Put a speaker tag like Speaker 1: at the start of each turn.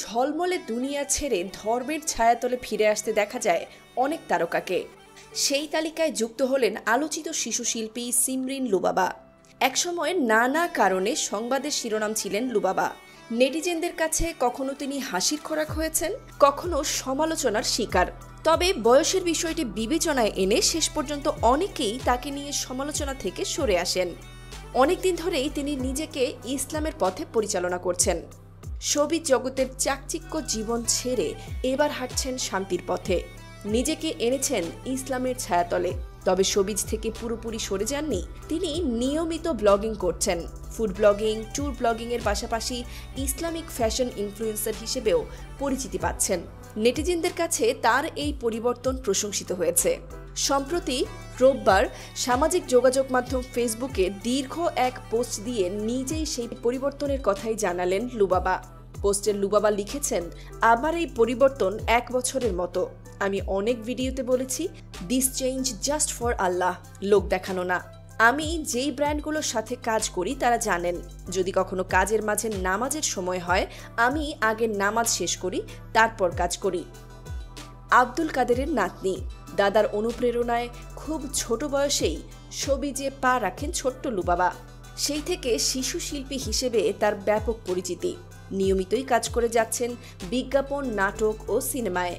Speaker 1: ঝলমলে দুনিয়া ছেড়ে ধর্মের ছায়াতলে ফিরে আসতে দেখা যায় অনেক তারকাকে। সেই তালিকায় যুক্ত হলেন আলোচিত শিশু শিল্পী সিমরিন লুবাবা। একসময় নানা কারণে সংবাদের শিরোনাম ছিলেন লুবাবা। নেটিজেনদের কাছে কখনো তিনি হাসির খোরাক হয়েছেন, কখনো সমালোচনার শিকার। তবে বয়সের বিষয়টি বিবেচনায় এনে শেষ পর্যন্ত অনেকেই তাকে নিয়ে সমালোচনা থেকে সরে আসেন। অনেকদিন ধরেই তিনি নিজেকে ইসলামের পথে পরিচালনা করছেন। শোবিজ জগতের চাকচিক্য জীবন ছেড়ে এবার হাঁটছেন শান্তির পথে। নিজেকে এনেছেন ইসলামের ছায়াতলে। তবে শোবিজ থেকে পুরোপুরি সরে যাননি। তিনি নিয়মিত ব্লগিং করছেন। ফুড ব্লগিং, ট্যুর ব্লগিং এর পাশাপাশি ইসলামিক ফ্যাশন ইনফ্লুয়েন্সার হিসেবেও পরিচিতি পাচ্ছেন। নেটিজেনদের কাছে তার এই পরিবর্তন প্রশংসিত হয়েছে। সম্প্রতি রোববার সামাজিক যোগাযোগ মাধ্যম ফেসবুকে দীর্ঘ এক পোস্ট দিয়ে নিজেই সেই পরিবর্তনের কথাই জানালেন লুবাবা। পোস্টের লুবাবা লিখেছেন, আমার এই পরিবর্তন 1 বছরের মতো। আমি অনেক ভিডিওতে বলেছি, দিস চেঞ্জ জাস্ট ফর আল্লাহ, লোক দেখানো না। আমি যেই ব্র্যান্ডগুলোর সাথে কাজ করি তারা জানেন, যদি কখনো কাজের মাঝে নামাজের সময় হয়, আমি আগে নামাজ শেষ করি, তারপর কাজ করি। আব্দুল কাদেরের নাতনি, দাদার অনুপ্রেরণায় খুব ছোট বয়সেই শোবিজে পা রাখেন ছোট্ট লুবাবা। সেই থেকে শিশু শিল্পী হিসেবে তার ব্যাপক পরিচিতি। নিয়মিতই কাজ করে যাচ্ছেন বিজ্ঞাপন, নাটক ও সিনেমায়।